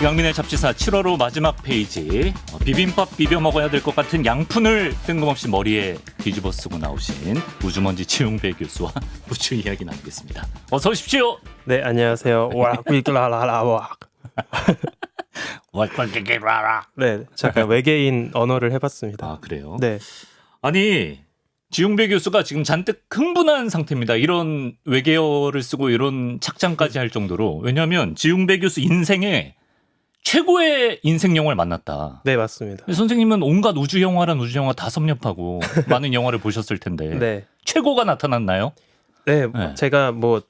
영민의 잡지사 7월호 마지막 페이지. 비빔밥 비벼 먹어야 될 것 같은 양푼을 뜬금없이 머리에 뒤집어 쓰고 나오신 우주먼지 지용배 교수와 우주 이야기 나누겠습니다. 어서 오십시오. 네, 안녕하세요. 와라라라라. 네, 잠깐 외계인 언어를 해봤습니다. 아, 그래요? 네, 아니, 지용배 교수가 지금 잔뜩 흥분한 상태입니다. 이런 외계어를 쓰고 이런 착장까지 할 정도로. 왜냐하면 지용배 교수 인생에 최고의 인생 영화를 만났다. 네 맞습니다. 선생님은 온갖 우주 영화란 우주 영화 다 섭렵하고 많은 영화를 보셨을 텐데 네, 최고가 나타났나요? 네, 네. 제가 뭐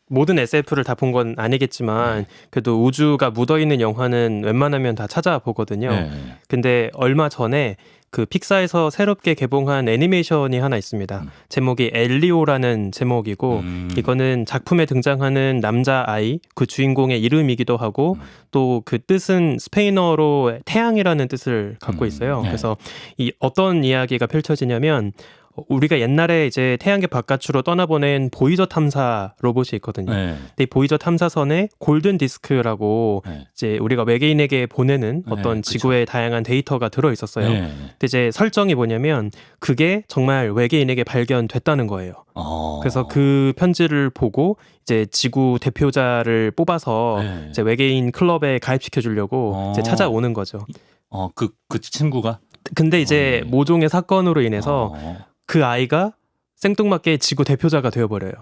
모든 SF를 다 본 건 아니겠지만 그래도 우주가 묻어있는 영화는 웬만하면 다 찾아보거든요. 네. 근데 얼마 전에 그 픽사에서 새롭게 개봉한 애니메이션이 하나 있습니다. 제목이 엘리오라는 제목이고 이거는 작품에 등장하는 남자아이 그 주인공의 이름이기도 하고 또 그 뜻은 스페인어로 태양이라는 뜻을 갖고 있어요. 네. 그래서 이 어떤 이야기가 펼쳐지냐면 우리가 옛날에 이제 태양계 바깥으로 떠나보낸 보이저 탐사 로봇이 있거든요. 네. 근데 이 보이저 탐사선에 골든 디스크라고 네. 이제 우리가 외계인에게 보내는 어떤 네, 지구의 다양한 데이터가 들어 있었어요. 네. 근데 이제 설정이 뭐냐면 그게 정말 외계인에게 발견됐다는 거예요. 그래서 그 편지를 보고 이제 지구 대표자를 뽑아서 네. 이제 외계인 클럽에 가입시켜 주려고 이제 찾아오는 거죠. 그 친구가? 근데 이제 네. 모종의 사건으로 인해서 그 아이가 생뚱맞게 지구 대표자가 되어버려요.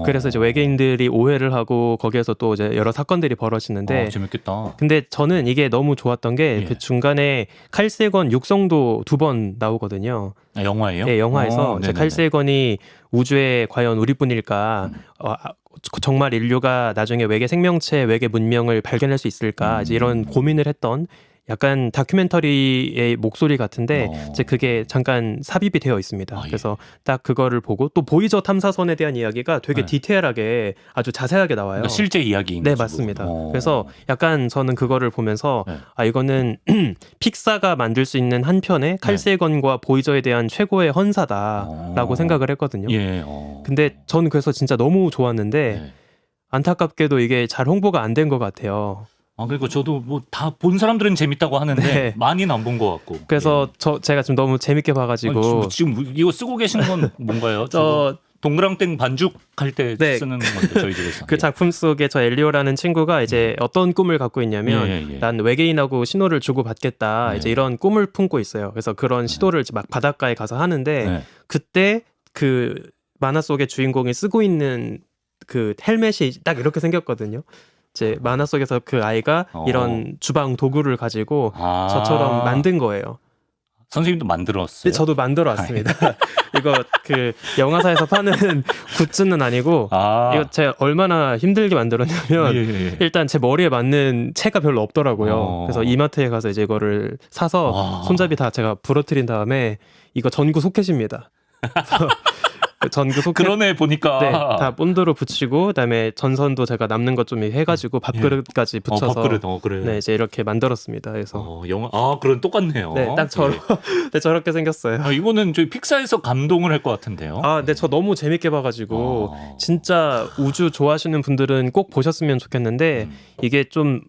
그래서 이제 외계인들이 오해를 하고 거기에서 또 이제 여러 사건들이 벌어지는데 재밌겠다. 근데 저는 이게 너무 좋았던 게 그 중간에 칼세건 육성도 2번 나오거든요. 아, 영화예요? 네, 영화에서 이제 네네네. 칼세건이 우주에 과연 우리뿐일까 정말 인류가 나중에 외계 생명체, 외계 문명을 발견할 수 있을까 이제 이런 고민을 했던 약간 다큐멘터리의 목소리 같은데 이제 그게 잠깐 삽입이 되어 있습니다. 아, 예. 그래서 딱 그거를 보고 또 보이저 탐사선에 대한 이야기가 되게 네. 디테일하게 아주 자세하게 나와요. 그러니까 실제 이야기인 네, 거죠. 맞습니다. 그래서 약간 저는 그거를 보면서 네. 아 이거는 픽사가 만들 수 있는 한 편의 칼세건과 보이저에 대한 최고의 헌사다라고 생각을 했거든요. 예. 근데 저는 그래서 진짜 너무 좋았는데 네. 안타깝게도 이게 잘 홍보가 안 된 것 같아요. 그리고 저도 뭐 다 본 사람들은 재밌다고 하는데 네. 많이는 안 본 것 같고. 그래서 제가 지금 너무 재밌게 봐가지고 지금 이거 쓰고 계신 건 뭔가요? 저 동그랑땡 반죽 할 때 네. 쓰는 건데 저희 집에서. 그 작품 속에 저 엘리오라는 친구가 이제 어떤 꿈을 갖고 있냐면 예. 난 외계인하고 신호를 주고 받겠다 네. 이제 이런 꿈을 품고 있어요. 그래서 그런 시도를 이제 막 바닷가에 가서 하는데 네. 그때 그 만화 속의 주인공이 쓰고 있는 그 헬멧이 딱 이렇게 생겼거든요. 이제 만화 속에서 그 아이가 이런 주방 도구를 가지고 저처럼 만든 거예요. 선생님도 만들었어요? 근데 저도 만들어 왔습니다. 이거 그 영화사에서 파는 굿즈는 아니고 이거 제가 얼마나 힘들게 만들었냐면 예. 일단 제 머리에 맞는 채가 별로 없더라고요. 그래서 이마트에 가서 이제 이거를 사서 손잡이 다 제가 부러뜨린 다음에 이거 전구 소켓입니다. 그 전구 소켓 그러네 보니까. 네, 다 본드로 붙이고 그다음에 전선도 제가 남는 것 좀 해가지고 밥그릇까지 붙여서 밥그릇, 그래. 네 이제 이렇게 만들었습니다. 그래서 영화 그럼 똑같네요. 네, 딱 네, 저렇게 생겼어요. 이거는 저희 픽사에서 감동을 할 것 같은데요. 네, 저 너무 재밌게 봐가지고 진짜 우주 좋아하시는 분들은 꼭 보셨으면 좋겠는데 이게 좀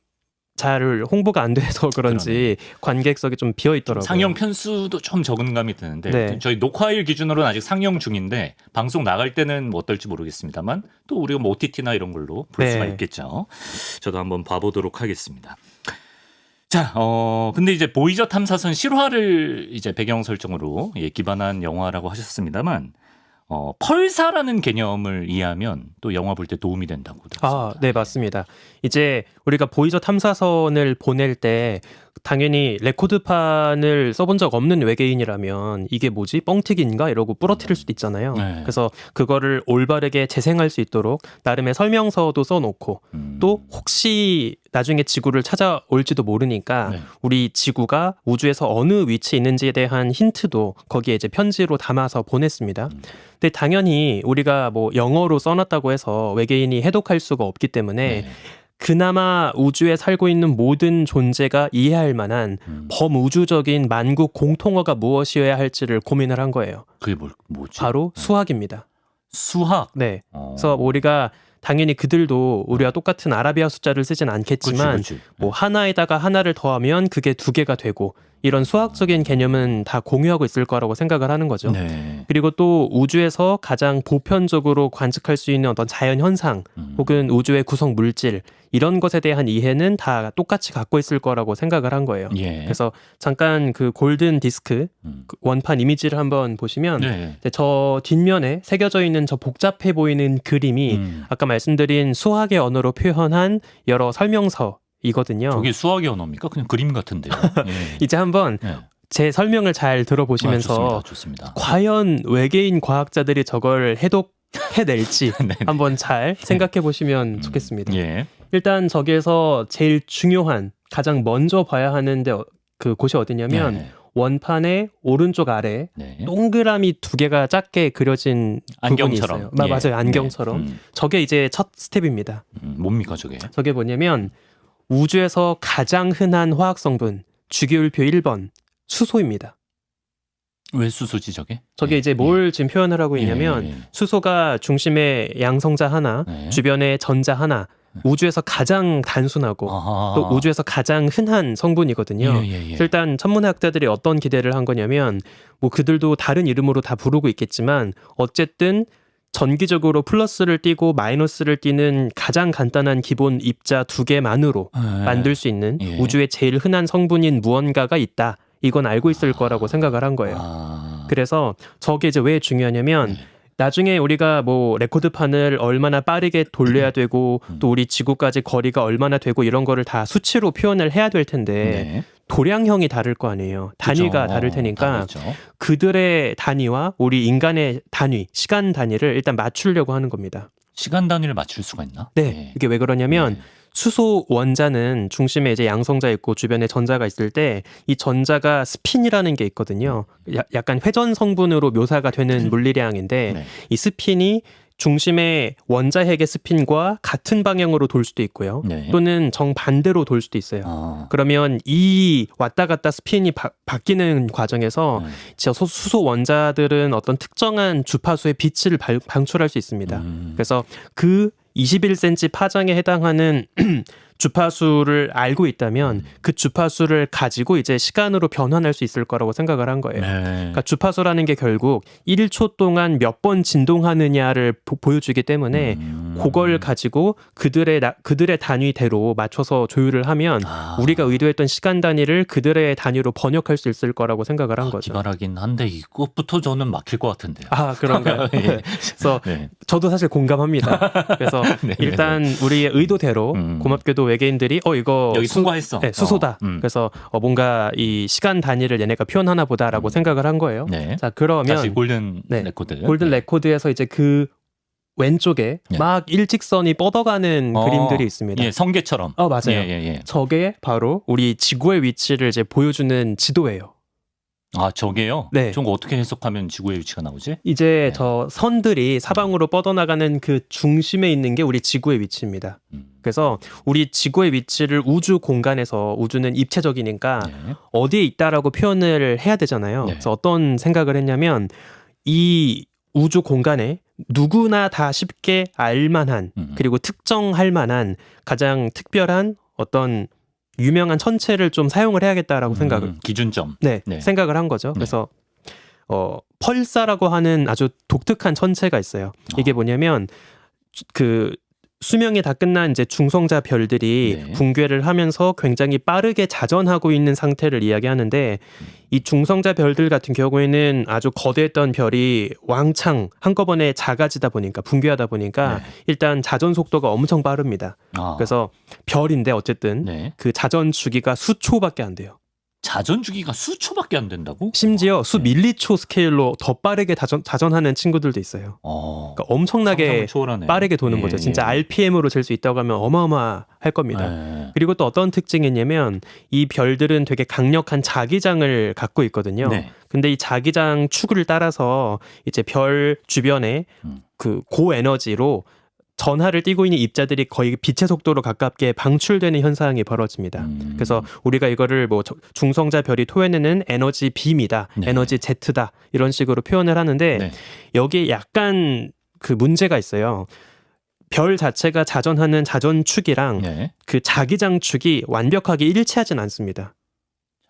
잘 홍보가 안 돼서 그런지 관객석이 좀 비어 있더라고요. 상영 편수도 좀 적은 감이 드는데 네. 저희 녹화일 기준으로는 아직 상영 중인데 방송 나갈 때는 뭐 어떨지 모르겠습니다만 또 우리가 뭐 OTT나 이런 걸로 볼 수가 있겠죠. 저도 한번 봐보도록 하겠습니다. 자, 근데 이제 보이저 탐사선 실화를 이제 배경 설정으로 기반한 영화라고 하셨습니다만 펄사라는 개념을 이해하면 또 영화 볼 때 도움이 된다고 들었습니다. 네, 맞습니다. 이제 우리가 보이저 탐사선을 보낼 때 당연히 레코드판을 써본 적 없는 외계인이라면 이게 뭐지? 뻥튀기인가? 이러고 부러뜨릴 수도 있잖아요. 네. 그래서 그거를 올바르게 재생할 수 있도록 나름의 설명서도 써놓고 또 혹시 나중에 지구를 찾아올지도 모르니까 네. 우리 지구가 우주에서 어느 위치에 있는지에 대한 힌트도 거기에 이제 편지로 담아서 보냈습니다. 근데 당연히 우리가 뭐 영어로 써놨다고 해서 외계인이 해독할 수가 없기 때문에 그나마 우주에 살고 있는 모든 존재가 이해할 만한 범우주적인 만국 공통어가 무엇이어야 할지를 고민을 한 거예요. 그게 뭐지? 바로 수학입니다. 수학. 네. 그래서 우리가 당연히 그들도 우리와 똑같은 아라비아 숫자를 쓰진 않겠지만 그렇지. 뭐 하나에다가 하나를 더하면 그게 두 개가 되고 이런 수학적인 개념은 다 공유하고 있을 거라고 생각을 하는 거죠. 네. 그리고 또 우주에서 가장 보편적으로 관측할 수 있는 어떤 자연 현상 혹은 우주의 구성 물질 이런 것에 대한 이해는 다 똑같이 갖고 있을 거라고 생각을 한 거예요. 예. 그래서 잠깐 그 골든 디스크 음. 그 원판 이미지를 한번 보시면 네. 이제 저 뒷면에 새겨져 있는 저 복잡해 보이는 그림이 아까 말씀드린 수학의 언어로 표현한 여러 설명서이거든요. 저게 수학의 언어입니까? 그냥 그림 같은데요. 예. 이제 한번 예. 제 설명을 잘 들어보시면서 좋습니다. 과연 외계인 과학자들이 저걸 해독해낼지 네. 한번 잘 생각해 보시면 좋겠습니다. 예. 일단 저기에서 제일 중요한 가장 먼저 봐야 하는데 그 곳이 어디냐면 네. 원판의 오른쪽 아래 네. 동그라미 두 개가 작게 그려진 부분이 안경처럼. 있어요. 예. 맞아요. 안경처럼. 네. 저게 이제 첫 스텝입니다. 뭡니까 저게? 저게 뭐냐면 우주에서 가장 흔한 화학 성분 주기율표 1번 수소입니다. 왜 수소지 저게? 저게 예. 이제 뭘 지금 표현을 하고 있냐면 예. 수소가 중심에 양성자 하나, 네. 주변에 전자 하나, 우주에서 가장 단순하고 아하. 또 우주에서 가장 흔한 성분이거든요. 예. 그래서 일단 천문학자들이 어떤 기대를 한 거냐면 뭐 그들도 다른 이름으로 다 부르고 있겠지만 어쨌든 전기적으로 플러스를 띄고 마이너스를 띄는 가장 간단한 기본 입자 두 개만으로 예. 만들 수 있는 예. 우주의 제일 흔한 성분인 무언가가 있다. 이건 알고 있을 거라고 생각을 한 거예요. 그래서 저게 이제 왜 중요하냐면 네. 나중에 우리가 뭐 레코드판을 얼마나 빠르게 돌려야 되고 또 우리 지구까지 거리가 얼마나 되고 이런 거를 다 수치로 표현을 해야 될 텐데 네. 도량형이 다를 거 아니에요. 단위가 그죠. 다를 테니까 다르죠. 그들의 단위와 우리 인간의 단위, 시간 단위를 일단 맞추려고 하는 겁니다. 시간 단위를 맞출 수가 있나? 네, 예. 이게 왜 그러냐면 네. 수소 원자는 중심에 이제 양성자 있고 주변에 전자가 있을 때 이 전자가 스핀이라는 게 있거든요. 약간 회전 성분으로 묘사가 되는 물리량인데 네. 이 스핀이 중심의 원자 핵의 스핀과 같은 방향으로 돌 수도 있고요. 네. 또는 정반대로 돌 수도 있어요. 그러면 이 왔다 갔다 스핀이 바뀌는 과정에서 네. 수소 원자들은 어떤 특정한 주파수의 빛을 방출할 수 있습니다. 그래서 그 21cm 파장에 해당하는 주파수를 알고 있다면 그 주파수를 가지고 이제 시간으로 변환할 수 있을 거라고 생각을 한 거예요. 네. 그러니까 주파수라는 게 결국 1초 동안 몇 번 진동하느냐를 보여주기 때문에 그걸 가지고 그들의 단위대로 맞춰서 조율을 하면 우리가 의도했던 시간 단위를 그들의 단위로 번역할 수 있을 거라고 생각을 한 거죠. 기발하긴 한데 이것부터 저는 막힐 것 같은데요. 아, 그런가요? 예. 그래서 네. 저도 사실 공감합니다. 그래서 네, 일단 우리의 의도대로 고맙게도 외계인들이 이거 여기 통과했어. 네, 수소다. 그래서 뭔가 이 시간 단위를 얘네가 표현하나 보다라고 생각을 한 거예요. 네. 자, 그러면 다시 골든 네, 레코드. 골든 레코드에서 이제 그 왼쪽에 네. 막 일직선이 뻗어가는 그림들이 있습니다. 예, 성게처럼. 맞아요. 예. 저게 바로 우리 지구의 위치를 이제 보여주는 지도예요. 아, 저게요? 네. 저거 어떻게 해석하면 지구의 위치가 나오지? 이제 네. 저 선들이 사방으로 뻗어나가는 그 중심에 있는 게 우리 지구의 위치입니다. 그래서 우리 지구의 위치를 우주 공간에서 우주는 입체적이니까 네. 어디에 있다라고 표현을 해야 되잖아요. 네. 그래서 어떤 생각을 했냐면 이 우주 공간에 누구나 다 쉽게 알만한 그리고 특정할 만한 가장 특별한 어떤 유명한 천체를 좀 사용을 해야겠다라고 생각을 기준점. 네, 네. 생각을 한 거죠. 그래서 펄사라고 하는 아주 독특한 천체가 있어요. 이게 뭐냐면 그 수명이 다 끝난 이제 중성자 별들이 네. 붕괴를 하면서 굉장히 빠르게 자전하고 있는 상태를 이야기하는데 이 중성자 별들 같은 경우에는 아주 거대했던 별이 왕창 한꺼번에 작아지다 보니까 붕괴하다 보니까 네. 일단 자전 속도가 엄청 빠릅니다. 그래서 별인데 어쨌든 네. 그 자전 주기가 수초밖에 안 돼요. 자전 주기가 수초밖에 안 된다고? 심지어 수 밀리초 스케일로 더 빠르게 자전하는 친구들도 있어요. 그러니까 엄청나게 상상을 초월하네. 빠르게 도는 거죠. 진짜 RPM으로 잴 수 있다고 하면 어마어마할 겁니다. 네. 그리고 또 어떤 특징이 있냐면 이 별들은 되게 강력한 자기장을 갖고 있거든요. 네. 근데 이 자기장 축을 따라서 이제 별 주변에 그 고에너지로 전하를 띠고 있는 입자들이 거의 빛의 속도로 가깝게 방출되는 현상이 벌어집니다. 그래서 우리가 이거를 뭐 중성자 별이 토해내는 에너지 빔이다, 네. 에너지 Z다 이런 식으로 표현을 하는데 네. 여기에 약간 그 문제가 있어요. 별 자체가 자전하는 자전축이랑 네. 그 자기장축이 완벽하게 일치하진 않습니다.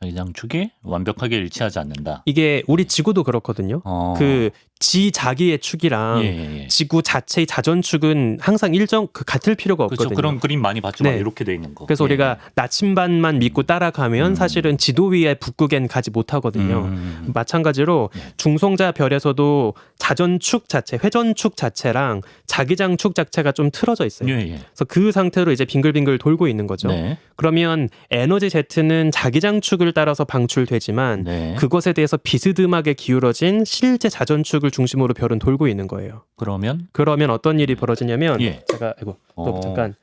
자기장축이 완벽하게 일치하지 않는다. 이게 우리 지구도 그렇거든요. 그 자기의 축이랑 예. 지구 자체의 자전축은 항상 일정 같을 필요가 그렇죠. 없거든요. 그런 그림 많이 봤죠. 네. 막 이렇게 돼 있는 거. 그래서 우리가 나침반만 믿고 따라가면 사실은 지도 위에 북극엔 가지 못하거든요. 마찬가지로 중성자 별에서도 자전축 자체, 회전축 자체랑 자기장축 자체가 좀 틀어져 있어요. 예. 그래서 그 상태로 이제 빙글빙글 돌고 있는 거죠. 네. 그러면 에너지 Z는 자기장축을 따라서 방출되지만 네. 그것에 대해서 비스듬하게 기울어진 실제 자전축을 중심으로 별은 돌고 있는 거예요. 그러면 어떤 일이 벌어지냐면 예. 제가 또 잠깐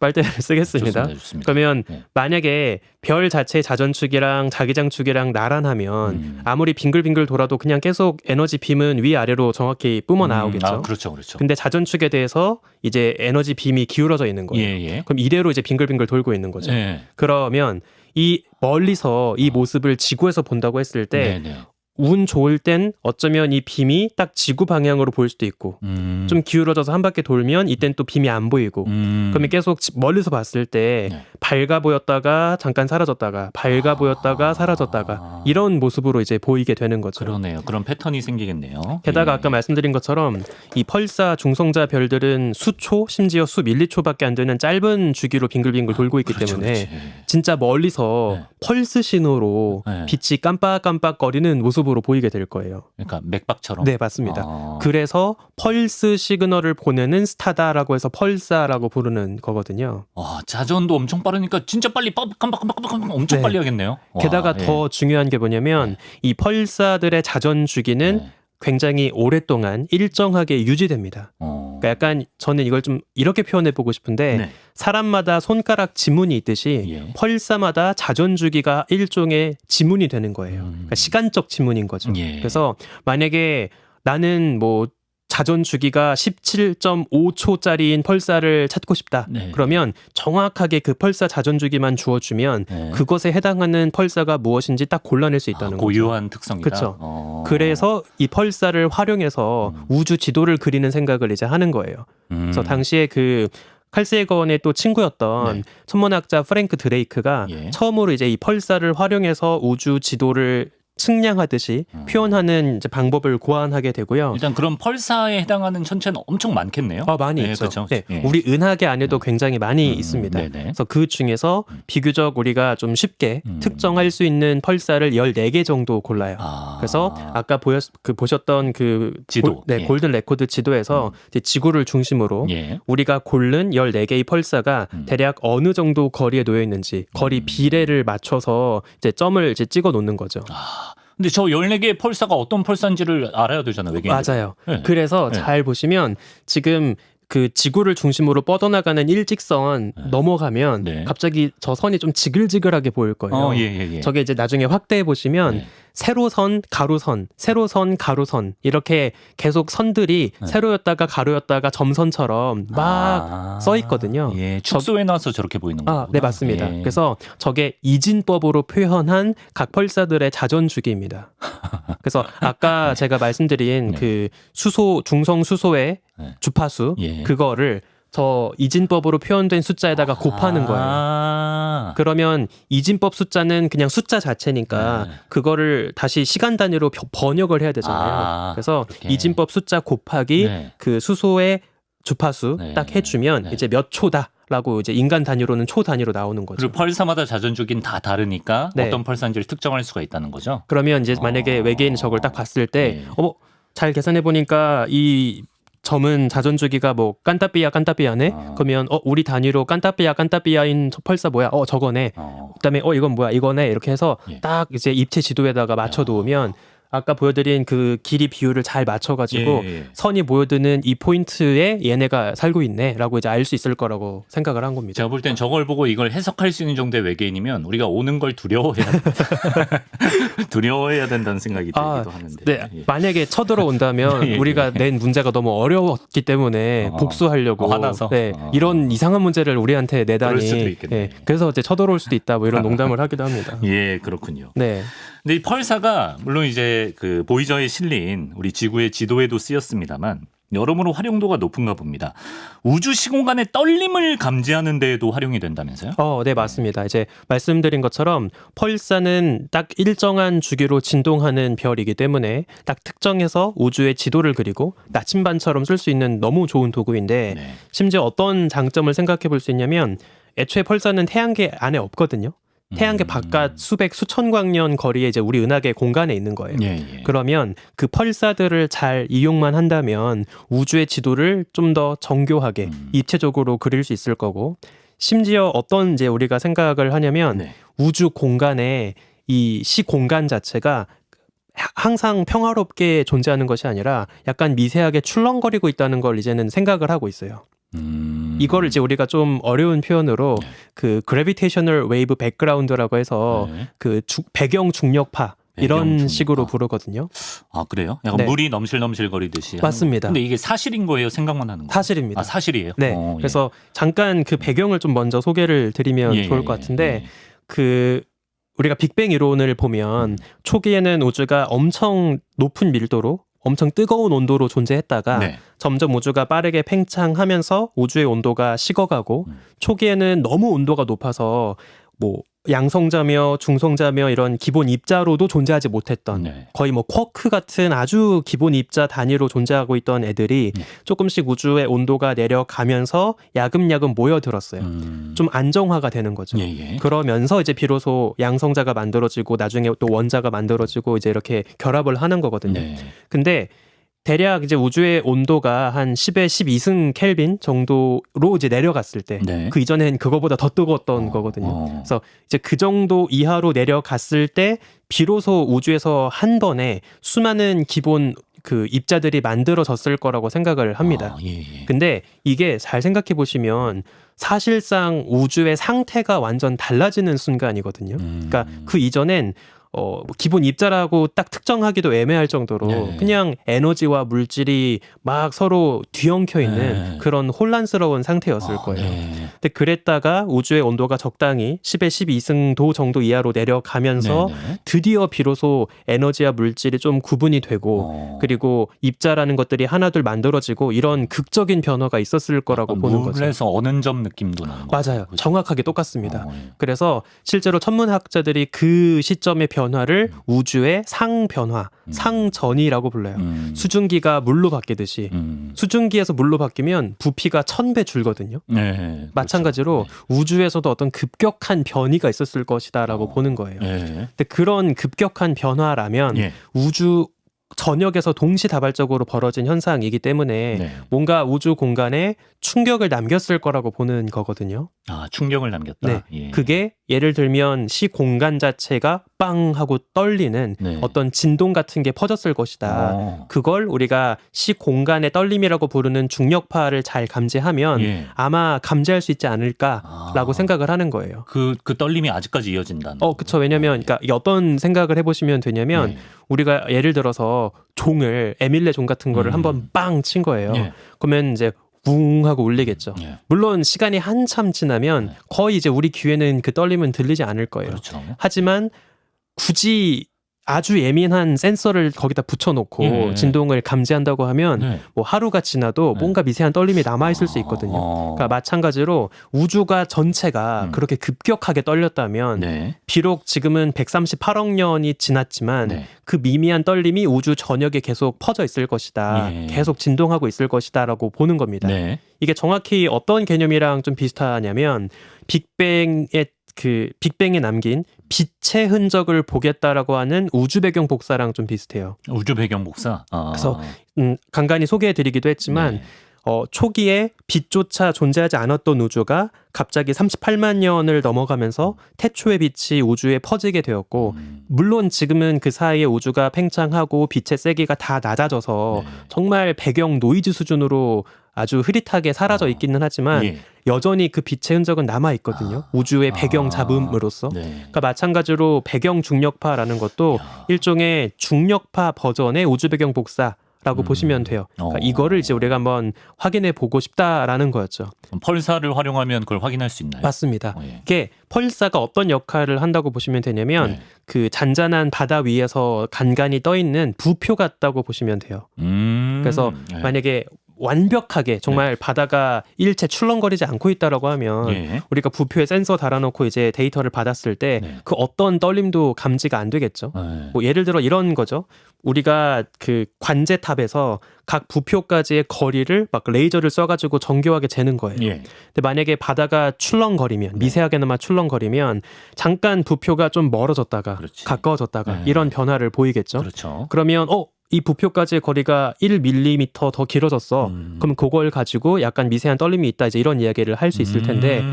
빨대를 쓰겠습니다. 좋습니다. 그러면 네. 만약에 별 자체의 자전축이랑 자기장축이랑 나란하면 아무리 빙글빙글 돌아도 그냥 계속 에너지 빔은 위아래로 정확히 뿜어 나오겠죠. 그렇죠. 근데 자전축에 대해서 이제 에너지 빔이 기울어져 있는 거예요. 예. 그럼 이대로 이제 빙글빙글 돌고 있는 거죠. 예. 그러면 이 멀리서 이 모습을 지구에서 본다고 했을 때 네. 운 좋을 땐 어쩌면 이 빔이 딱 지구 방향으로 보일 수도 있고 좀 기울어져서 한 바퀴 돌면 이땐 또 빔이 안 보이고 그러면 계속 멀리서 봤을 때 네. 밝아 보였다가 잠깐 사라졌다가 밝아 보였다가 사라졌다가 이런 모습으로 이제 보이게 되는 거죠. 그러네요. 그런 패턴이 생기겠네요. 게다가 예. 아까 말씀드린 것처럼 이 펄사 중성자 별들은 수초 심지어 수 밀리초밖에 안 되는 짧은 주기로 빙글빙글 돌고 있기 때문에 진짜 멀리서 네. 펄스 신호로 네. 빛이 깜빡깜빡거리는 모습으로 보이게 될 거예요. 그러니까 맥박처럼. 네, 맞습니다. 그래서 펄스 시그널을 보내는 스타다라고 해서 펄사라고 부르는 거거든요. 와, 자전도 엄청 빠르니까 진짜 빨리 깜빡깜빡깜빡 엄청 네. 빨리 하겠네요. 게다가 와, 더 중요한 게 뭐냐면 이 펄사들의 자전 주기는 네. 굉장히 오랫동안 일정하게 유지됩니다. 그러니까 약간 저는 이걸 좀 이렇게 표현해 보고 싶은데 네. 사람마다 손가락 지문이 있듯이 예. 펄사마다 자전 주기가 일종의 지문이 되는 거예요. 그러니까 시간적 지문인 거죠. 예. 그래서 만약에 나는 뭐 자전 주기가 17.5초짜리인 펄사를 찾고 싶다. 네. 그러면 정확하게 그 펄사 자전 주기만 주어주면 네. 그것에 해당하는 펄사가 무엇인지 딱 골라낼 수 있다는 거죠. 고유한 특성이다. 그렇죠. 그래서 이 펄사를 활용해서 우주 지도를 그리는 생각을 이제 하는 거예요. 그래서 당시에 그 칼 세이건의 또 친구였던 네. 천문학자 프랭크 드레이크가 예. 처음으로 이제 이 펄사를 활용해서 우주 지도를 측량하듯이 표현하는 이제 방법을 고안하게 되고요. 일단 그런 펄사에 해당하는 천체는 엄청 많겠네요. 많이 네, 있죠. 그렇죠. 네, 예. 우리 은하계 안에도 굉장히 많이 있습니다. 네네. 그래서 그 중에서 비교적 우리가 좀 쉽게 특정할 수 있는 펄사를 14개 정도 골라요. 그래서 아까 보셨던 그 지도. 예. 골든 레코드 지도에서 이제 지구를 중심으로 예. 우리가 고른 14개의 펄사가 대략 어느 정도 거리에 놓여 있는지 거리 비례를 맞춰서 이제 점을 이제 찍어 놓는 거죠. 근데 저 14개의 펄사가 어떤 펄사인지를 알아야 되잖아요. 외계인들. 맞아요. 네. 그래서 네. 잘 보시면 지금 그 지구를 중심으로 뻗어나가는 일직선 넘어가면 네. 갑자기 저 선이 좀 지글지글하게 보일 거예요. 예. 저게 이제 나중에 확대해 보시면 네. 세로선, 가로선, 세로선, 가로선 이렇게 계속 선들이 세로였다가 가로였다가 점선처럼 막 써 있거든요. 예, 축소해 놔서 저렇게 보이는 거구나. 네, 맞습니다. 예. 그래서 저게 이진법으로 표현한 각 펄사들의 자전 주기입니다. 그래서 아까 제가 말씀드린 네. 그 수소, 중성 수소의 네. 주파수 예. 그거를 저 이진법으로 표현된 숫자에다가 곱하는 거예요. 그러면 이진법 숫자는 그냥 숫자 자체니까 네. 그거를 다시 시간 단위로 번역을 해야 되잖아요. 그래서 그렇게. 이진법 숫자 곱하기 네. 그 수소의 주파수 네. 딱 해주면 네. 이제 몇 초다라고 이제 인간 단위로는 초 단위로 나오는 거죠. 그리고 펄사마다 자전주기는 다 다르니까 네. 어떤 펄사인지를 특정할 수가 있다는 거죠. 그러면 이제 만약에 외계인이 저걸 딱 봤을 때, 네. 잘 계산해 보니까 이 점은 자전주기가 뭐 깐따삐아네. 그러면 우리 단위로 깐따삐아인 저 펄사 뭐야? 저거네. 그다음에 이건 뭐야? 이거네. 이렇게 해서 예. 딱 이제 입체 지도에다가 맞춰 놓으면 아까 보여드린 그 길이 비율을 잘 맞춰가지고 예. 선이 모여드는 이 포인트에 얘네가 살고 있네라고 이제 알 수 있을 거라고 생각을 한 겁니다. 제가 볼 땐 저걸 보고 이걸 해석할 수 있는 정도의 외계인이면 우리가 오는 걸 두려워해야 두려워해야 된다는 생각이 들기도 하는데. 네, 예. 만약에 쳐들어온다면 예, 우리가 낸 문제가 너무 어려웠기 때문에 복수하려고 화나서? 이런 이상한 문제를 우리한테 내다니. 그럴 수도 있겠네. 그래서 이제 쳐들어올 수도 있다 뭐 이런 농담을 하기도 합니다. 예, 그렇군요. 네. 근데 이 펄사가 물론 이제 그 보이저에 실린 우리 지구의 지도에도 쓰였습니다만 여러모로 활용도가 높은가 봅니다. 우주 시공간의 떨림을 감지하는 데에도 활용이 된다면서요? 네, 맞습니다. 이제 말씀드린 것처럼 펄사는 딱 일정한 주기로 진동하는 별이기 때문에 딱 특정해서 우주의 지도를 그리고 나침반처럼 쓸 수 있는 너무 좋은 도구인데 네. 심지어 어떤 장점을 생각해 볼 수 있냐면 애초에 펄사는 태양계 안에 없거든요. 태양계 바깥 수천 광년 거리에 이제 우리 은하계 공간에 있는 거예요. 예. 그러면 그 펄사들을 잘 이용만 한다면 우주의 지도를 좀 더 정교하게 입체적으로 그릴 수 있을 거고, 심지어 어떤 이제 우리가 생각을 하냐면 네. 우주 공간에 이 시공간 자체가 항상 평화롭게 존재하는 것이 아니라 약간 미세하게 출렁거리고 있다는 걸 이제는 생각을 하고 있어요. 이거를 이제 우리가 좀 어려운 표현으로 네. 그 그래비테이셔널 웨이브 백그라운드라고 해서 네. 그 배경 중력파 이런 배경 식으로 중력파. 부르거든요. 아, 그래요? 약간 네. 물이 넘실넘실거리듯이. 맞습니다. 근데 이게 사실인 거예요? 생각만 하는 거예요? 사실입니다. 아, 사실이에요? 네. 예. 그래서 잠깐 그 배경을 좀 먼저 소개를 드리면 예, 좋을 예, 것 같은데 예. 그 우리가 빅뱅 이론을 보면 초기에는 우주가 엄청 높은 밀도로 엄청 뜨거운 온도로 존재했다가 네. 점점 우주가 빠르게 팽창하면서 우주의 온도가 식어가고 초기에는 너무 온도가 높아서 뭐 양성자며 중성자며 이런 기본 입자로도 존재하지 못했던 네. 거의 뭐 쿼크 같은 아주 기본 입자 단위로 존재하고 있던 애들이 조금씩 우주의 온도가 내려가면서 야금야금 모여들었어요. 좀 안정화가 되는 거죠. 예. 그러면서 이제 비로소 양성자가 만들어지고 나중에 또 원자가 만들어지고 이제 이렇게 결합을 하는 거거든요. 네. 근데 대략 이제 우주의 온도가 한 10의 12승 켈빈 정도로 이제 내려갔을 때 네. 그 이전엔 그거보다 더 뜨거웠던 거거든요. 그래서 이제 그 정도 이하로 내려갔을 때 비로소 우주에서 한 번에 수많은 기본 그 입자들이 만들어졌을 거라고 생각을 합니다. 예. 근데 이게 잘 생각해 보시면 사실상 우주의 상태가 완전 달라지는 순간이거든요. 그러니까 그 이전엔 기본 입자라고 딱 특정하기도 애매할 정도로 네. 그냥 에너지와 물질이 막 서로 뒤엉켜 있는 네. 그런 혼란스러운 상태였을 거예요. 네. 근데 그랬다가 우주의 온도가 적당히 10의 12승도 정도 이하로 내려가면서 네. 드디어 비로소 에너지와 물질이 좀 구분이 되고 그리고 입자라는 것들이 하나둘 만들어지고 이런 극적인 변화가 있었을 거라고 보는 거죠. 물에서 어는 점 느낌도 나는 거 맞아요. 정확하게 똑같습니다. 예. 그래서 실제로 천문학자들이 그 시점의 변화를 우주의 상변화, 상전이라고 불러요. 수증기가 물로 바뀌듯이 수증기에서 물로 바뀌면 부피가 1000배 줄거든요. 네. 마찬가지로 우주에서도 어떤 급격한 변이가 있었을 것이다라고 보는 거예요. 예. 근데 그런 급격한 변화라면 예. 우주 전역에서 동시다발적으로 벌어진 현상이기 때문에 네. 뭔가 우주 공간에 충격을 남겼을 거라고 보는 거거든요. 아, 충격을 남겼다. 네. 예. 그게 예를 들면 시 공간 자체가 빵 하고 떨리는 네. 어떤 진동 같은 게 퍼졌을 것이다. 그걸 우리가 시 공간의 떨림이라고 부르는 중력파를 잘 감지하면 예. 아마 감지할 수 있지 않을까라고 생각을 하는 거예요. 그 떨림이 아직까지 이어진다는. 그쵸. 왜냐면, 그러니까 이게 어떤 생각을 해보시면 되냐면, 예. 우리가 예를 들어서 종을, 에밀레 종 같은 거를 한번 빵 친 거예요. 예. 그러면 이제 웅 하고 울리겠죠. 예. 물론 시간이 한참 지나면 거의 이제 우리 귀에는 그 떨림은 들리지 않을 거예요. 그렇죠. 하지만 굳이 아주 예민한 센서를 거기다 붙여놓고 예. 진동을 감지한다고 하면 네. 뭐 하루가 지나도 뭔가 미세한 떨림이 남아있을 수 있거든요. 그러니까 마찬가지로 우주가 전체가 그렇게 급격하게 떨렸다면 네. 비록 지금은 138억 년이 지났지만 네. 그 미미한 떨림이 우주 전역에 계속 퍼져 있을 것이다. 예. 계속 진동하고 있을 것이다라고 보는 겁니다. 네. 이게 정확히 어떤 개념이랑 좀 비슷하냐면 빅뱅에 남긴 빛의 흔적을 보겠다라고 하는 우주 배경 복사랑 좀 비슷해요. 우주 배경 복사. 그래서 간간히 소개해드리기도 했지만 네. 초기에 빛조차 존재하지 않았던 우주가 갑자기 38만 년을 넘어가면서 태초의 빛이 우주에 퍼지게 되었고 물론 지금은 그 사이에 우주가 팽창하고 빛의 세기가 다 낮아져서 정말 배경 노이즈 수준으로 아주 흐릿하게 사라져 있기는 하지만 예. 여전히 그 빛의 흔적은 남아 있거든요. 우주의 배경 잡음으로써. 네. 그러니까 마찬가지로 배경 중력파라는 것도 일종의 중력파 버전의 우주 배경 복사라고 보시면 돼요. 그러니까 이거를 이제 우리가 한번 확인해 보고 싶다라는 거였죠. 펄사를 활용하면 그걸 확인할 수 있나요? 맞습니다. 예. 이게 펄사가 어떤 역할을 한다고 보시면 되냐면 네. 그 잔잔한 바다 위에서 간간히 떠 있는 부표 같다고 보시면 돼요. 그래서 네. 만약에 완벽하게 정말 바다가 일체 출렁거리지 않고 있다라고 하면 예. 우리가 부표에 센서 달아놓고 이제 데이터를 받았을 때 네. 그 어떤 떨림도 감지가 안 되겠죠. 네. 뭐 예를 들어 이런 거죠. 우리가 그 관제탑에서 각 부표까지의 거리를 막 레이저를 쏴가지고 정교하게 재는 거예요. 예. 근데 만약에 바다가 출렁거리면 미세하게나마 출렁거리면 잠깐 부표가 좀 멀어졌다가 그렇지. 가까워졌다가 네. 이런 변화를 보이겠죠. 그렇죠. 그러면 이 부표까지의 거리가 1mm 더 길어졌어. 그럼 그걸 가지고 약간 미세한 떨림이 있다. 이제 이런 이야기를 할 수 있을 텐데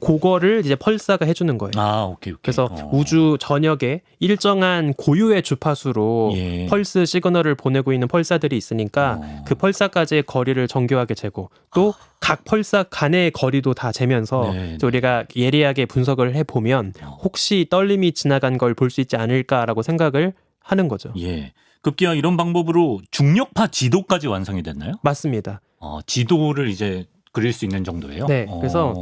그거를 이제 펄사가 해주는 거예요. 아, 오케이. 그래서 우주 전역에 일정한 고유의 주파수로 예. 펄스 시그널을 보내고 있는 펄사들이 있으니까 그 펄사까지의 거리를 정교하게 재고 또 각 펄사 간의 거리도 다 재면서 네. 이제 우리가 예리하게 분석을 해보면 혹시 떨림이 지나간 걸 볼 수 있지 않을까라고 생각을 하는 거죠. 예. 급기야 이런 방법으로 중력파 지도까지 완성이 됐나요? 맞습니다. 지도를 이제 그릴 수 있는 정도예요? 네, 그래서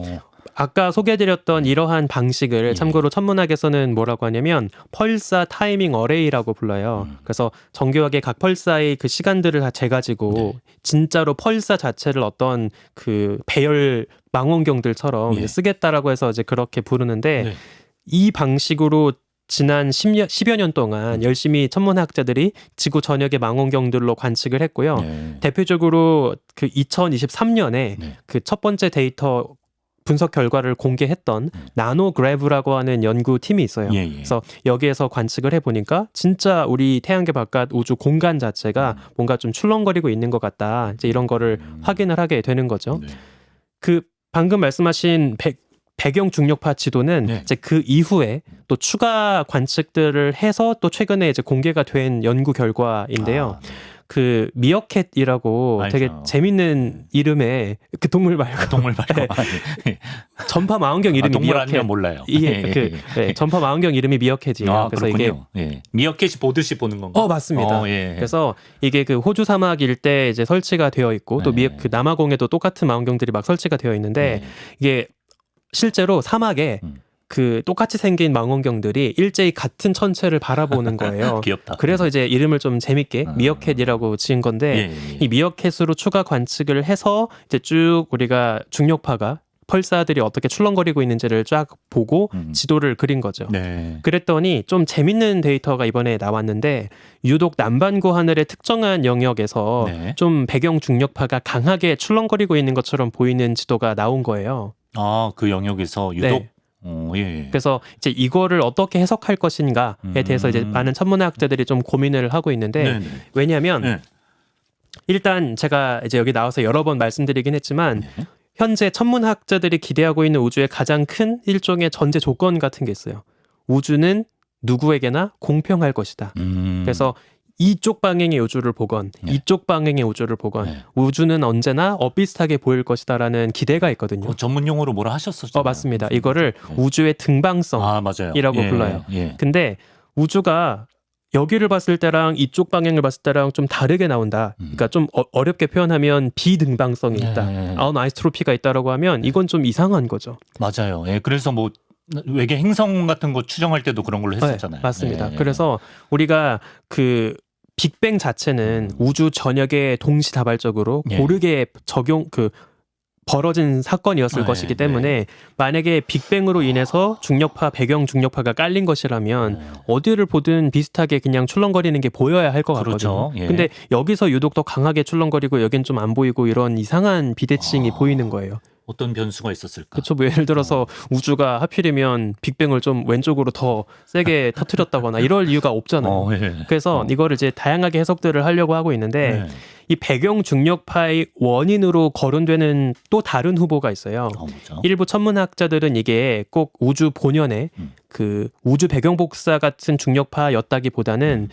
아까 소개해드렸던 이러한 방식을 예. 참고로 천문학에서는 뭐라고 하냐면 펄사 타이밍 어레이라고 불러요. 그래서 정교하게 각 펄사의 그 시간들을 다 재가지고 네. 진짜로 펄사 자체를 어떤 그 배열 망원경들처럼 예. 쓰겠다라고 해서 이제 그렇게 부르는데 네. 이 방식으로 지난 10여 년 동안 열심히 천문학자들이 지구 전역의 망원경들로 관측을 했고요. 네. 대표적으로 그 2023년에 네. 그 첫 번째 데이터 분석 결과를 공개했던 나노그래브라고 하는 연구팀이 있어요. 예, 예. 그래서 여기에서 관측을 해보니까 진짜 우리 태양계 바깥 우주 공간 자체가 뭔가 좀 출렁거리고 있는 것 같다. 이제 이런 거를 확인을 하게 되는 거죠. 네. 그 방금 말씀하신 배경 중력파 지도는 네. 이제 그 이후에 또 추가 관측들을 해서 또 최근에 이제 공개가 된 연구 결과인데요. 아, 네. 그 미어캣이라고 알죠. 되게 재밌는 이름의 그 동물 말고 동물 말고 네. 전파 망원경 이름이 동물 미어캣. 아니면 몰라요. 네, 전파 망원경 이름이 미어캣이에요. 그래서 그렇군요. 이게 예. 미어캣이 보듯이 보는 건가요? 맞습니다. 예. 그래서 이게 그 호주 사막 일대에 이제 설치가 되어 있고 또 네. 그 남아공에도 똑같은 망원경들이 막 설치가 되어 있는데 네. 이게 실제로 사막에 그 똑같이 생긴 망원경들이 일제히 같은 천체를 바라보는 거예요. 귀엽다. 그래서 이제 이름을 좀 재밌게 미어캣이라고 지은 건데 예. 이 미어캣으로 추가 관측을 해서 이제 쭉 우리가 중력파가 펄사들이 어떻게 출렁거리고 있는지를 쫙 보고 지도를 그린 거죠. 네. 그랬더니 좀 재밌는 데이터가 이번에 나왔는데 유독 남반구 하늘의 특정한 영역에서 네. 좀 배경 중력파가 강하게 출렁거리고 있는 것처럼 보이는 지도가 나온 거예요. 그 영역에서 유독 네. 예. 그래서 이제 이거를 어떻게 해석할 것인가에 대해서 이제 많은 천문학자들이 좀 고민을 하고 있는데 네네. 왜냐하면 네. 일단 제가 이제 여기 나와서 여러 번 말씀드리긴 했지만 네. 현재 천문학자들이 기대하고 있는 우주의 가장 큰 일종의 전제 조건 같은 게 있어요. 우주는 누구에게나 공평할 것이다. 그래서 이쪽 방향의 우주를 보건 네. 이쪽 방향의 우주를 보건 네. 우주는 언제나 비슷하게 보일 것이다라는 기대가 있거든요. 전문 용어로 뭐라 하셨었죠? 맞습니다. 이거를 우주의 등방성이라고 맞아요. 불러요. 예. 근데 우주가 여기를 봤을 때랑 이쪽 방향을 봤을 때랑 좀 다르게 나온다. 그러니까 좀 어렵게 표현하면 비등방성이 있다. 네. 아이스트로피가 있다라고 하면 이건 좀 이상한 거죠. 맞아요. 예. 그래서 뭐 외계 행성 같은 거 추정할 때도 그런 걸로 했었잖아요. 네, 맞습니다. 예. 그래서 우리가 그 빅뱅 자체는 우주 전역에 동시다발적으로 예. 고르게 벌어진 사건이었을 네, 것이기 때문에 만약에 빅뱅으로 인해서 중력파 배경 중력파가 깔린 것이라면 어디를 보든 비슷하게 그냥 출렁거리는 게 보여야 할 것 그렇죠. 같거든요. 예. 근데 여기서 유독 더 강하게 출렁거리고 여긴 좀 안 보이고 이런 이상한 비대칭이 보이는 거예요. 어떤 변수가 있었을까? 그렇죠. 뭐 예를 들어서 우주가 하필이면 빅뱅을 좀 왼쪽으로 더 세게 터뜨렸다거나 이럴 이유가 없잖아요. 예. 그래서 이거를 이제 다양하게 해석들을 하려고 하고 있는데 네. 이 배경 중력파의 원인으로 거론되는 또 다른 후보가 있어요. 뭐죠? 일부 천문학자들은 이게 꼭 우주 본연의 그 우주 배경 복사 같은 중력파였다기보다는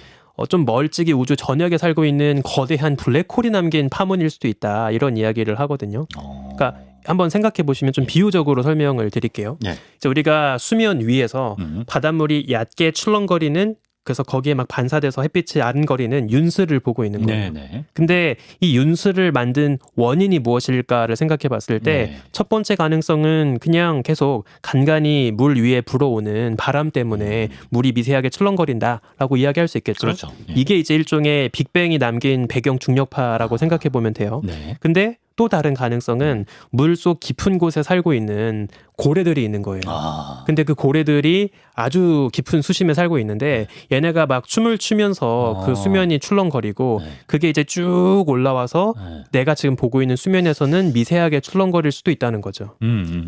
좀 멀찍이 우주 전역에 살고 있는 거대한 블랙홀이 남긴 파문일 수도 있다. 이런 이야기를 하거든요. 그러니까 한번 생각해 보시면 좀 비유적으로 설명을 드릴게요. 네. 이제 우리가 수면 위에서 바닷물이 얕게 출렁거리는 그래서 거기에 막 반사돼서 햇빛이 아른거리는 윤슬을 보고 있는 거예요. 네네. 근데 이 윤슬을 만든 원인이 무엇일까를 생각해 봤을 때 네. 첫 번째 가능성은 그냥 계속 간간히 물 위에 불어오는 바람 때문에 물이 미세하게 출렁거린다라고 이야기할 수 있겠죠. 그렇죠. 예. 이게 이제 일종의 빅뱅이 남긴 배경 중력파라고 생각해 보면 돼요. 네. 근데 또 다른 가능성은 물속 깊은 곳에 살고 있는 고래들이 있는 거예요. 아. 근데 그 고래들이 아주 깊은 수심에 살고 있는데 얘네가 막 춤을 추면서 그 수면이 출렁거리고 네. 그게 이제 쭉 올라와서 네. 내가 지금 보고 있는 수면에서는 미세하게 출렁거릴 수도 있다는 거죠.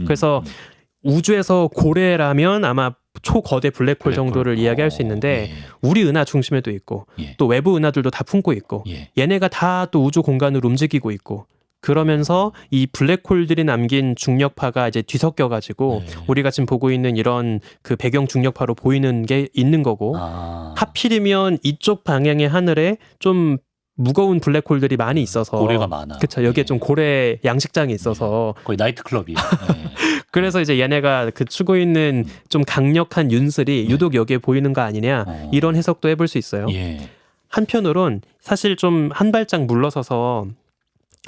그래서 우주에서 고래라면 아마 초거대 블랙홀 정도를 이야기할 수 있는데 예. 우리 은하 중심에도 있고 예. 또 외부 은하들도 다 품고 있고 예. 얘네가 다 또 우주 공간으로 움직이고 있고 그러면서 이 블랙홀들이 남긴 중력파가 이제 뒤섞여 가지고 네. 우리가 지금 보고 있는 이런 그 배경 중력파로 보이는 게 있는 거고 아. 하필이면 이쪽 방향의 하늘에 좀 무거운 블랙홀들이 많이 있어서 고래가 많아. 그렇죠. 여기에 예. 좀 고래 양식장이 있어서 거의 나이트클럽이에요. 예. 그래서 이제 얘네가 그 추고 있는 좀 강력한 윤슬이 유독 여기에 보이는 거 아니냐 이런 해석도 해볼 수 있어요. 예. 한편으론 사실 좀 한 발짝 물러서서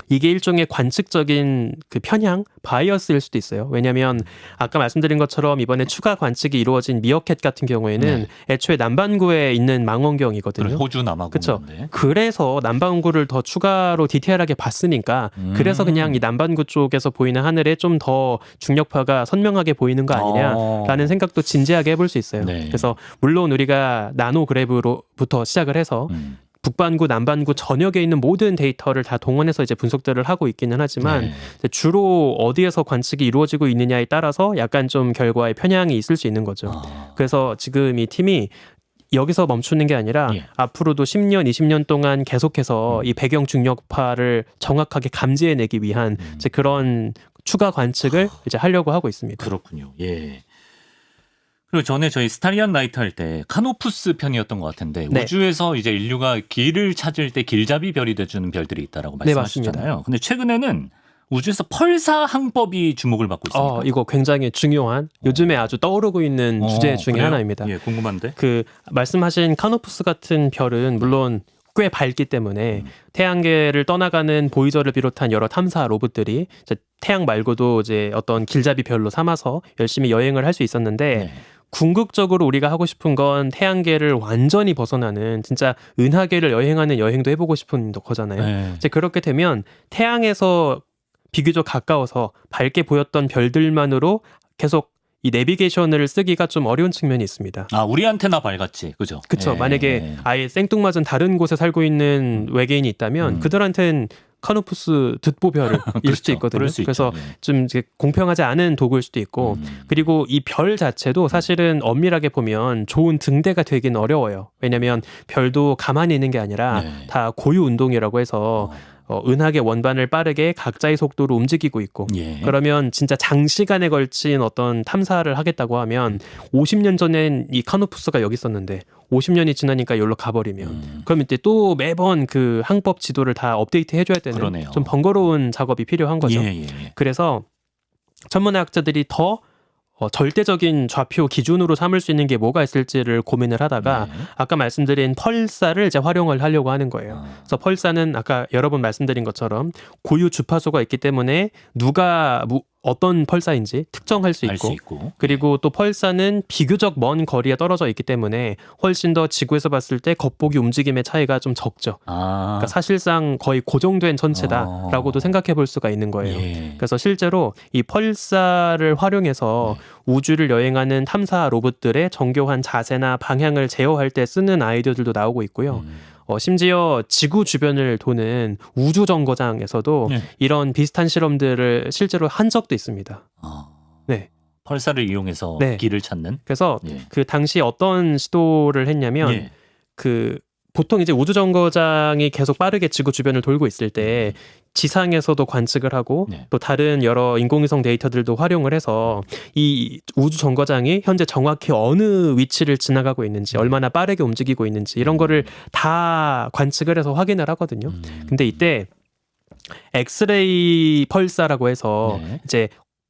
이게 일종의 관측적인 그 편향, 바이어스일 수도 있어요. 왜냐하면 아까 말씀드린 것처럼 이번에 추가 관측이 이루어진 미어캣 같은 경우에는 애초에 남반구에 있는 망원경이거든요. 호주 남아공. 그렇죠. 그래서 남반구를 더 추가로 디테일하게 봤으니까 그래서 그냥 이 남반구 쪽에서 보이는 하늘에 좀 더 중력파가 선명하게 보이는 거 아니냐라는 생각도 진지하게 해볼 수 있어요. 네. 그래서 물론 우리가 나노그래브로부터 시작을 해서 북반구, 남반구 전역에 있는 모든 데이터를 다 동원해서 이제 분석들을 하고 있기는 하지만 네. 이제 주로 어디에서 관측이 이루어지고 있느냐에 따라서 약간 좀 결과에 편향이 있을 수 있는 거죠. 그래서 지금 이 팀이 여기서 멈추는 게 아니라 예. 앞으로도 10년, 20년 동안 계속해서 이 배경 중력파를 정확하게 감지해내기 위한 이제 그런 추가 관측을 이제 하려고 하고 있습니다. 그렇군요. 예. 그리고 전에 저희 스타리안 나이트 할 때 카노푸스 편이었던 것 같은데 네. 우주에서 이제 인류가 길을 찾을 때 길잡이 별이 돼주는 별들이 있다라고 네, 말씀하셨잖아요. 근데 최근에는 우주에서 펄사 항법이 주목을 받고 있습니다. 이거 굉장히 중요한 요즘에 아주 떠오르고 있는 주제 중에 그래요? 하나입니다. 예, 궁금한데. 그 말씀하신 카노푸스 같은 별은 물론 꽤 밝기 때문에 태양계를 떠나가는 보이저를 비롯한 여러 탐사 로봇들이 이제 태양 말고도 이제 어떤 길잡이 별로 삼아서 열심히 여행을 할 수 있었는데 네. 궁극적으로 우리가 하고 싶은 건 태양계를 완전히 벗어나는 진짜 은하계를 여행하는 여행도 해보고 싶은 거잖아요. 네. 이제 그렇게 되면 태양에서 비교적 가까워서 밝게 보였던 별들만으로 계속 이 내비게이션을 쓰기가 좀 어려운 측면이 있습니다. 아, 우리한테나 밝았지, 그죠? 그렇죠. 예. 만약에 아예 생뚱맞은 다른 곳에 살고 있는 외계인이 있다면 그들한테는 카노푸스 듣보별일 그렇죠. 수도 있거든요. 그럴 수 그래서 있죠. 예. 좀 이제 공평하지 않은 도구일 수도 있고 그리고 이 별 자체도 사실은 엄밀하게 보면 좋은 등대가 되긴 어려워요. 왜냐하면 별도 가만히 있는 게 아니라 네. 다 고유 운동이라고 해서 은하계 원반을 빠르게 각자의 속도로 움직이고 있고 예. 그러면 진짜 장시간에 걸친 어떤 탐사를 하겠다고 하면 50년 전엔 이 카노푸스가 여기 있었는데 50년이 지나니까 여기로 가버리면 그럼 이때 또 매번 그 항법 지도를 다 업데이트 해줘야 되는 그러네요. 좀 번거로운 작업이 필요한 거죠. 예. 그래서 천문학자들이 더 절대적인 좌표 기준으로 삼을 수 있는 게 뭐가 있을지를 고민을 하다가 네. 아까 말씀드린 펄사를 이제 활용을 하려고 하는 거예요. 그래서 펄사는 아까 여러 번 말씀드린 것처럼 고유 주파수가 있기 때문에 누가 어떤 펄사인지 특정할 수 알 수 있고 있고. 그리고 또 펄사는 비교적 먼 거리에 떨어져 있기 때문에 훨씬 더 지구에서 봤을 때 겉보기 움직임의 차이가 좀 적죠. 아. 그러니까 사실상 거의 고정된 천체다라고도 생각해 볼 수가 있는 거예요. 예. 그래서 실제로 이 펄사를 활용해서 우주를 여행하는 탐사 로봇들의 정교한 자세나 방향을 제어할 때 쓰는 아이디어들도 나오고 있고요. 심지어 지구 주변을 도는 우주 정거장에서도 네. 이런 비슷한 실험들을 실제로 한 적도 있습니다. 네. 펄사를 이용해서 네. 길을 찾는. 그래서 예. 그 당시 어떤 시도를 했냐면 예. 그 보통 이제 우주 정거장이 계속 빠르게 지구 주변을 돌고 있을 때 지상에서도 관측을 하고 네. 또 다른 여러 인공위성 데이터들도 활용을 해서 이 우주 정거장이 현재 정확히 어느 위치를 지나가고 있는지 얼마나 빠르게 움직이고 있는지 이런 거를 다 관측을 해서 확인을 하거든요. 근데 이때 엑스레이 펄사라고 해서 네. 이제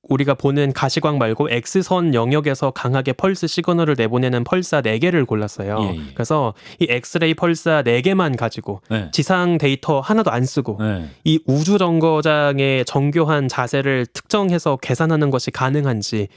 우리가 보는 가시광 말고 X선 영역에서 강하게 펄스 시그널을 내보내는 펄사 4개를 골랐어요. 예, 예. 그래서 이 엑스레이 펄사 4개만 가지고 네. 지상 데이터 하나도 안 쓰고 네. 이 우주 정거장의 정교한 자세를 특정해서 계산하는 것이 가능한지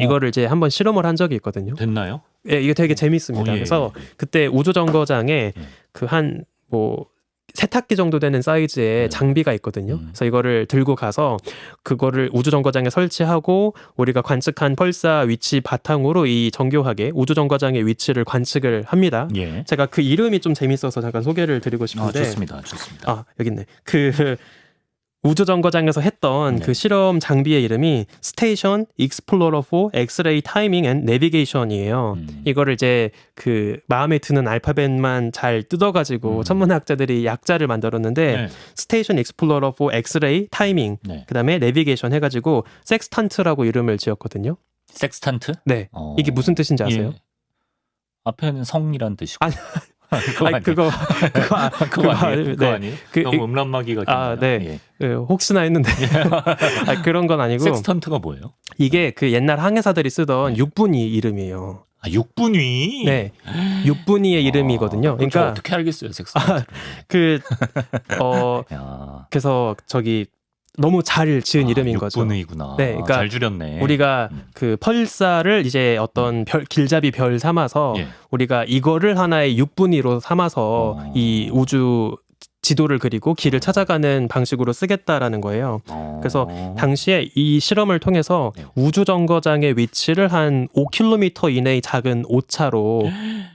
이거를 이제 한번 실험을 한 적이 있거든요. 됐나요? 예, 이게 되게 재밌습니다. 예, 그래서 예, 예. 그때 우주 정거장에 그 한 뭐 세탁기 정도 되는 사이즈의 네. 장비가 있거든요. 그래서 이거를 들고 가서 그거를 우주 정거장에 설치하고 우리가 관측한 펄사 위치 바탕으로 이 정교하게 우주 정거장의 위치를 관측을 합니다. 예. 제가 그 이름이 좀 재밌어서 잠깐 소개를 드리고 싶은데 좋습니다. 좋습니다. 아, 여기 있네. 그 우주 정거장에서 했던 네. 그 실험 장비의 이름이 스테이션 익스플로러 4 엑스레이 타이밍 앤 내비게이션이에요. 이거를 이제 그 마음에 드는 알파벳만 잘 뜯어가지고 천문학자들이 약자를 만들었는데 네. 스테이션 익스플로러 4 엑스레이 타이밍 네. 그다음에 내비게이션 해가지고 섹스탄트라고 이름을 지었거든요. 섹스탄트? 네. 이게 무슨 뜻인지 아세요? 예. 앞에는 성이란 뜻이고. 아니, 그거 아니, 아니에요? 그거 아니에요? 그거 네. 아니에요? 그- 너무 음란마귀가 아, 꼈나요? 네. 예. 혹시나 했는데 아니, 그런 건 아니고 섹스턴트가 뭐예요? 이게 그 옛날 항해사들이 쓰던 육분위 이름이에요. 아, 육분위. 네, 육분위의 이름이거든요. 그걸 저 그러니까 어떻게 알겠어요, 섹스턴트? 그 야. 그래서 저기 너무 잘 지은 이름인 거죠. 육분위구나. 네, 그러니까 잘 줄였네. 우리가 그 펄사를 이제 어떤 길잡이 별 삼아서 예. 우리가 이거를 하나의 육분위로 삼아서 이 우주 지도를 그리고 길을 찾아가는 방식으로 쓰겠다라는 거예요. 그래서 당시에 이 실험을 통해서 네. 우주 정거장의 위치를 한 5km 이내의 작은 오차로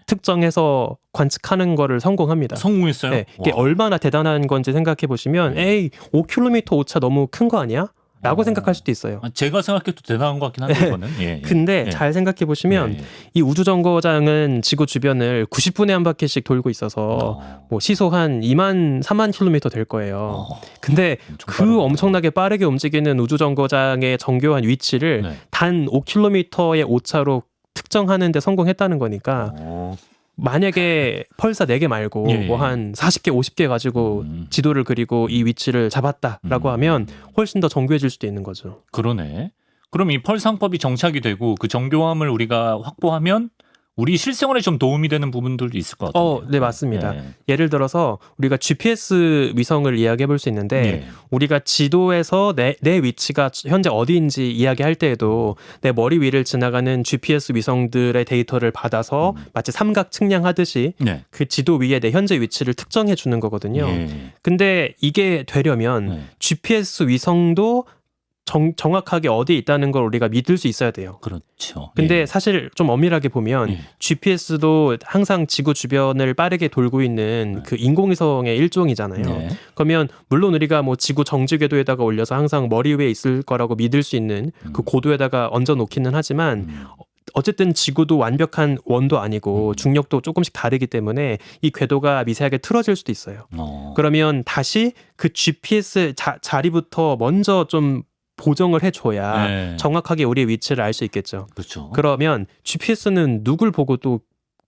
특정해서 관측하는 거를 성공합니다. 성공했어요? 네, 이게 와. 얼마나 대단한 건지 생각해 보시면 에이 5km 오차 너무 큰 거 아니야? 라고 생각할 수도 있어요. 제가 생각해도 대단한 것 같긴 한데 네. 이거는. 예, 예. 근데 예. 잘 생각해 보시면 예, 예. 이 우주 정거장은 지구 주변을 90분에 한 바퀴씩 돌고 있어서 뭐 시속 한 3만 킬로미터 될 거예요. 근데 엄청 그 빠르다. 엄청나게 빠르게 움직이는 우주 정거장의 정교한 위치를 네. 단 5km의 오차로 특정하는 데 성공했다는 거니까 만약에 펄사 4개 말고 예, 예. 뭐 한 40개, 50개 가지고 지도를 그리고 이 위치를 잡았다라고 하면 훨씬 더 정교해질 수도 있는 거죠. 그러네. 그럼 이 펄상법이 정착이 되고 그 정교함을 우리가 확보하면 우리 실생활에 좀 도움이 되는 부분들도 있을 것 같아요. 네, 맞습니다. 예. 예를 들어서 우리가 GPS 위성을 이야기해 볼 수 있는데 예. 우리가 지도에서 내 위치가 현재 어디인지 이야기할 때에도 내 머리 위를 지나가는 GPS 위성들의 데이터를 받아서 마치 삼각 측량하듯이 네. 그 지도 위에 내 현재 위치를 특정해 주는 거거든요. 예. 근데 이게 되려면 네. GPS 위성도 정확하게 어디에 있다는 걸 우리가 믿을 수 있어야 돼요. 그렇죠. 근데 예. 사실 좀 엄밀하게 보면 예. GPS도 항상 지구 주변을 빠르게 돌고 있는 그 인공위성의 일종이잖아요. 네. 그러면 물론 우리가 뭐 지구 정지 궤도에다가 올려서 항상 머리 위에 있을 거라고 믿을 수 있는 그 고도에다가 얹어 놓기는 하지만 어쨌든 지구도 완벽한 원도 아니고 중력도 조금씩 다르기 때문에 이 궤도가 미세하게 틀어질 수도 있어요. 그러면 다시 그 GPS 자리부터 먼저 좀 보정을 해줘야 네. 정확하게 우리의 위치를 알 수 있겠죠. 그렇죠. 그러면 GPS는 누굴 보고 또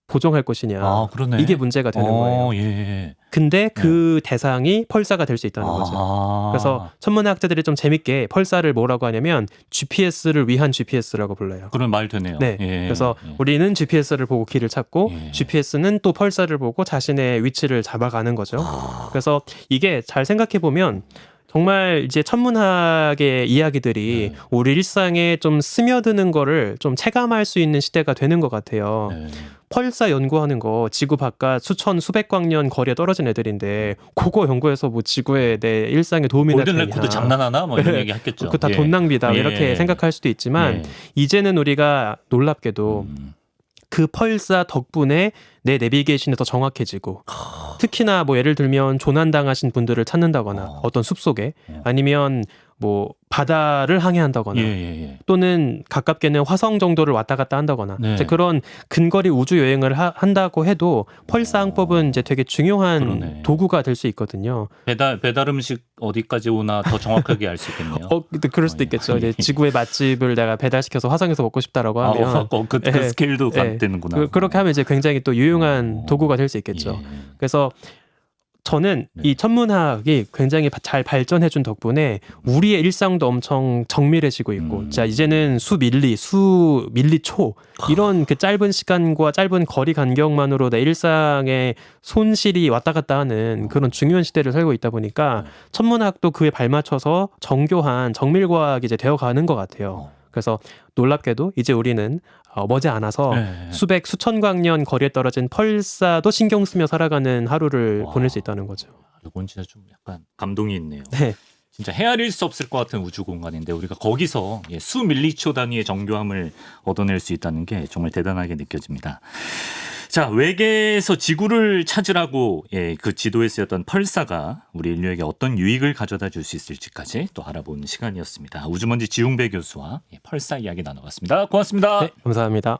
보정할 것이냐. 그러네. 이게 문제가 되는 거예요. 예. 근데 그 대상이 펄사가 될 수 있다는 거죠. 그래서 천문학자들이 좀 재밌게 펄사를 뭐라고 하냐면 GPS를 위한 GPS라고 불러요. 그런 말 되네요. 네. 예. 그래서 예. 우리는 GPS를 보고 길을 찾고 예. GPS는 또 펄사를 보고 자신의 위치를 잡아가는 거죠. 그래서 이게 잘 생각해 보면 정말 이제 천문학의 이야기들이 우리 일상에 좀 스며드는 거를 좀 체감할 수 있는 시대가 되는 것 같아요. 네. 펄사 연구하는 거 지구 바깥 수천 수백 광년 거리에 떨어진 애들인데 그거 연구해서 뭐 지구에 내 일상에 도움이 골든 되냐. 레코드 장난하나 뭐 이런 얘기 했겠죠. 그거 다 돈 낭비다 예. 이렇게 생각할 수도 있지만 이제는 우리가 놀랍게도 그 펄사 덕분에 내 내비게이션이 더 정확해지고 특히나 뭐 예를 들면 조난당하신 분들을 찾는다거나 어떤 숲속에 아니면 뭐 바다를 항해한다거나 또는 가깝게는 화성 정도를 왔다 갔다 한다거나 네. 이제 그런 근거리 우주 여행을 한다고 해도 펄사 항법은 이제 되게 중요한 그러네. 도구가 될 수 있거든요. 배달 음식 어디까지 오나 더 정확하게 알 수 있겠네요. 근데 그럴 수도 있겠죠. 이제 지구의 맛집을 내가 배달시켜서 화성에서 먹고 싶다라고 하면 그 예. 스케일도 예. 되는구나. 그렇게 하면 이제 굉장히 또 유용한 도구가 될 수 있겠죠. 예. 그래서 저는 네. 이 천문학이 굉장히 잘 발전해준 덕분에 우리의 일상도 엄청 정밀해지고 있고, 자 이제는 수밀리초 이런 그 짧은 시간과 짧은 거리 간격만으로 내 일상의 손실이 왔다 갔다 하는 그런 중요한 시대를 살고 있다 보니까 천문학도 그에 발맞춰서 정교한 정밀과학이 이제 되어가는 것 같아요. 그래서 놀랍게도 이제 우리는 머지않아서 네. 수천 광년 거리에 떨어진 펄사도 신경 쓰며 살아가는 하루를 와. 보낼 수 있다는 거죠. 이건 진짜 좀 약간 감동이 있네요. 네. 진짜 헤아릴 수 없을 것 같은 우주 공간인데 우리가 거기서 수밀리초 단위의 정교함을 얻어낼 수 있다는 게 정말 대단하게 느껴집니다. 자, 외계에서 지구를 찾으라고 그 지도에 쓰였던 펄사가 우리 인류에게 어떤 유익을 가져다 줄 수 있을지까지 또 알아보는 시간이었습니다. 우주먼지 지웅배 교수와 펄사 이야기 나눠봤습니다. 고맙습니다. 네, 감사합니다.